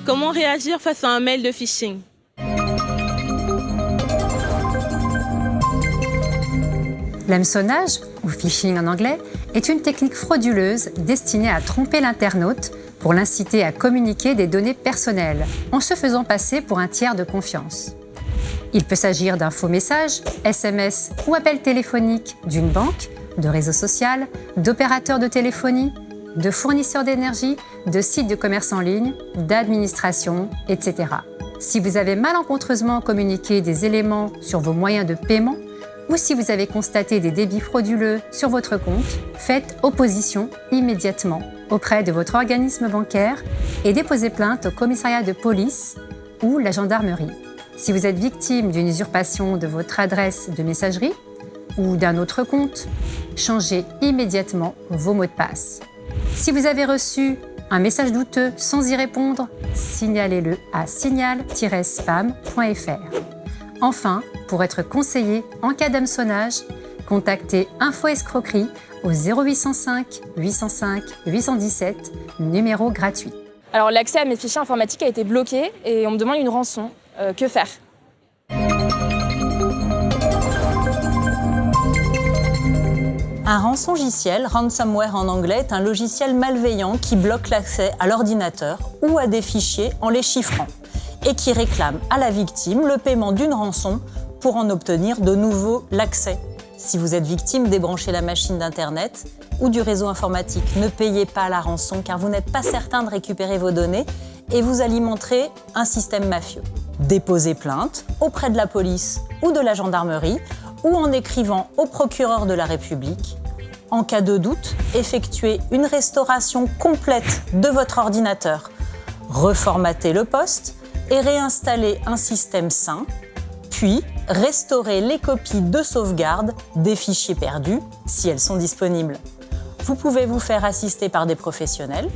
Comment réagir face à un mail de phishing? L'hameçonnage, ou phishing en anglais, est une technique frauduleuse destinée à tromper l'internaute pour l'inciter à communiquer des données personnelles en se faisant passer pour un tiers de confiance. Il peut s'agir d'un faux message, SMS ou appel téléphonique d'une banque, de réseau social, d'opérateurs de téléphonie, de fournisseurs d'énergie, de sites de commerce en ligne, d'administration, etc. Si vous avez malencontreusement communiqué des éléments sur vos moyens de paiement ou si vous avez constaté des débits frauduleux sur votre compte, faites opposition immédiatement auprès de votre organisme bancaire et déposez plainte au commissariat de police ou la gendarmerie. Si vous êtes victime d'une usurpation de votre adresse de messagerie ou d'un autre compte, changez immédiatement vos mots de passe. Si vous avez reçu un message douteux sans y répondre, signalez-le à signal-spam.fr. Enfin, pour être conseillé en cas d'hameçonnage, contactez Info Escroquerie au 0805 805 817, numéro gratuit. Alors l'accès à mes fichiers informatiques a été bloqué et on me demande une rançon. Que faire? Un rançongiciel, ransomware en anglais, est un logiciel malveillant qui bloque l'accès à l'ordinateur ou à des fichiers en les chiffrant et qui réclame à la victime le paiement d'une rançon pour en obtenir de nouveau l'accès. Si vous êtes victime, débranchez la machine d'Internet ou du réseau informatique. Ne payez pas la rançon car vous n'êtes pas certain de récupérer vos données et vous alimenterez un système mafieux. Déposez plainte auprès de la police ou de la gendarmerie ou en écrivant au procureur de la République. En cas de doute, effectuez une restauration complète de votre ordinateur. Reformatez le poste et réinstallez un système sain, puis restaurez les copies de sauvegarde des fichiers perdus si elles sont disponibles. Vous pouvez vous faire assister par des professionnels.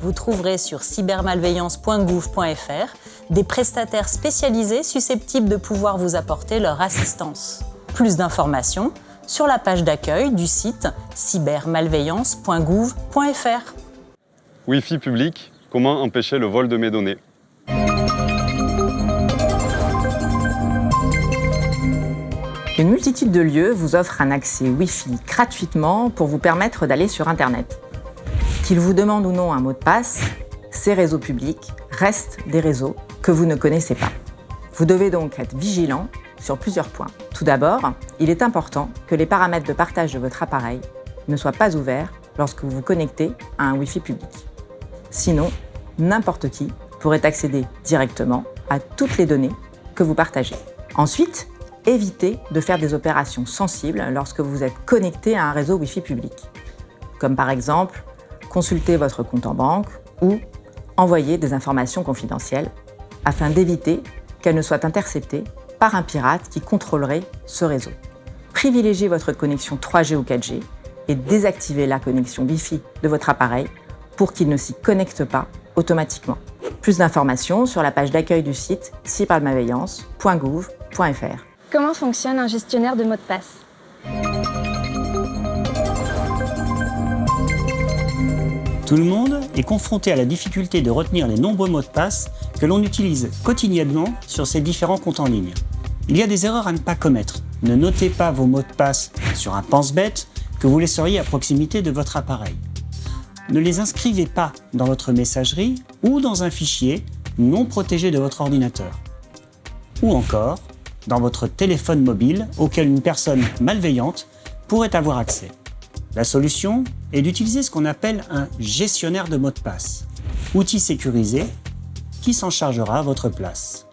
Vous trouverez sur cybermalveillance.gouv.fr des prestataires spécialisés susceptibles de pouvoir vous apporter leur assistance. Plus d'informations sur la page d'accueil du site cybermalveillance.gouv.fr. Wi-Fi public, comment empêcher le vol de mes données? Une multitude de lieux vous offrent un accès Wi-Fi gratuitement pour vous permettre d'aller sur Internet. Qu'ils vous demandent ou non un mot de passe, ces réseaux publics restent des réseaux que vous ne connaissez pas. Vous devez donc être vigilant sur plusieurs points. Tout d'abord, il est important que les paramètres de partage de votre appareil ne soient pas ouverts lorsque vous vous connectez à un Wi-Fi public. Sinon, n'importe qui pourrait accéder directement à toutes les données que vous partagez. Ensuite, évitez de faire des opérations sensibles lorsque vous êtes connecté à un réseau Wi-Fi public, comme par exemple consulter votre compte en banque ou envoyer des informations confidentielles afin d'éviter qu'elles ne soient interceptées par un pirate qui contrôlerait ce réseau. Privilégiez votre connexion 3G ou 4G et désactivez la connexion Wi-Fi de votre appareil pour qu'il ne s'y connecte pas automatiquement. Plus d'informations sur la page d'accueil du site cybermalveillance.gouv.fr. Comment fonctionne un gestionnaire de mots de passe? Tout le monde est confronté à la difficulté de retenir les nombreux mots de passe que l'on utilise quotidiennement sur ces différents comptes en ligne. Il y a des erreurs à ne pas commettre. Ne notez pas vos mots de passe sur un pense-bête que vous laisseriez à proximité de votre appareil. Ne les inscrivez pas dans votre messagerie ou dans un fichier non protégé de votre ordinateur. Ou encore, dans votre téléphone mobile auquel une personne malveillante pourrait avoir accès. La solution est d'utiliser ce qu'on appelle un gestionnaire de mots de passe, outil sécurisé qui s'en chargera à votre place.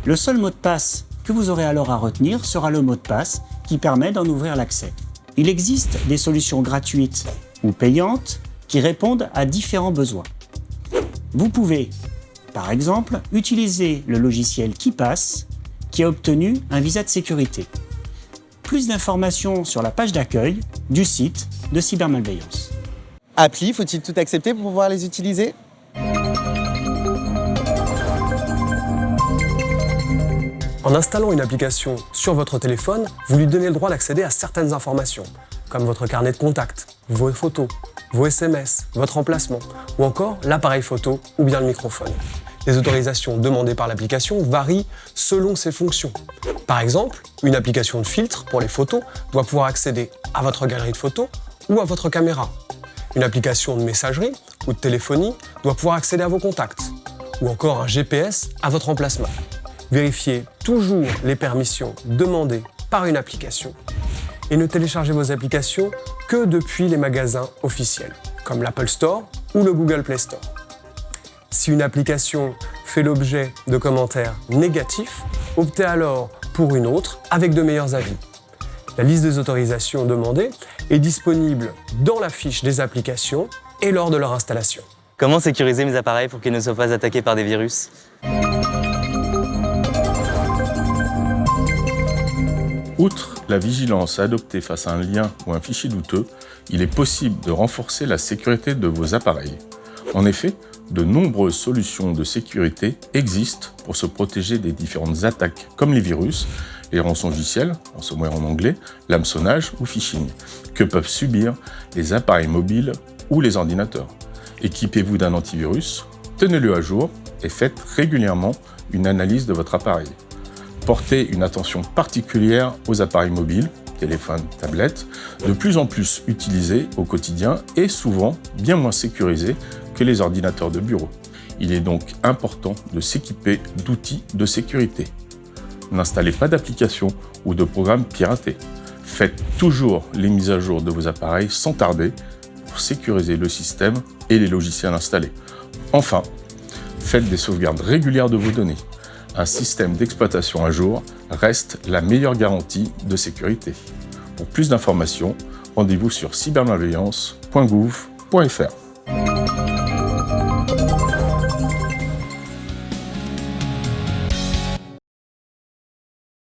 Le seul mot de passe que vous aurez alors à retenir sera le mot de passe qui permet d'en ouvrir l'accès. Il existe des solutions gratuites ou payantes qui répondent à différents besoins. Vous pouvez, par exemple, utiliser le logiciel KeePass qui a obtenu un visa de sécurité. Plus d'informations sur la page d'accueil du site de Cybermalveillance. Appli, faut-il tout accepter pour pouvoir les utiliser? En installant une application sur votre téléphone, vous lui donnez le droit d'accéder à certaines informations, comme votre carnet de contacts, vos photos, vos SMS, votre emplacement, ou encore l'appareil photo ou bien le microphone. Les autorisations demandées par l'application varient selon ses fonctions. Par exemple, une application de filtre pour les photos doit pouvoir accéder à votre galerie de photos ou à votre caméra. Une application de messagerie ou de téléphonie doit pouvoir accéder à vos contacts, ou encore un GPS à votre emplacement. Vérifiez toujours les permissions demandées par une application et ne téléchargez vos applications que depuis les magasins officiels, comme l'Apple Store ou le Google Play Store. Si une application fait l'objet de commentaires négatifs, optez alors pour une autre avec de meilleurs avis. La liste des autorisations demandées est disponible dans la fiche des applications et lors de leur installation. Comment sécuriser mes appareils pour qu'ils ne soient pas attaqués par des virus ? Outre la vigilance à adopter face à un lien ou un fichier douteux, il est possible de renforcer la sécurité de vos appareils. En effet, de nombreuses solutions de sécurité existent pour se protéger des différentes attaques comme les virus, les rançongiciels, ransomware en anglais, l'hameçonnage ou phishing, que peuvent subir les appareils mobiles ou les ordinateurs. Équipez-vous d'un antivirus, tenez-le à jour et faites régulièrement une analyse de votre appareil. Portez une attention particulière aux appareils mobiles, téléphones, tablettes, de plus en plus utilisés au quotidien et souvent bien moins sécurisés que les ordinateurs de bureau. Il est donc important de s'équiper d'outils de sécurité. N'installez pas d'applications ou de programmes piratés. Faites toujours les mises à jour de vos appareils sans tarder pour sécuriser le système et les logiciels installés. Enfin, faites des sauvegardes régulières de vos données. Un système d'exploitation à jour reste la meilleure garantie de sécurité. Pour plus d'informations, rendez-vous sur cybermalveillance.gouv.fr.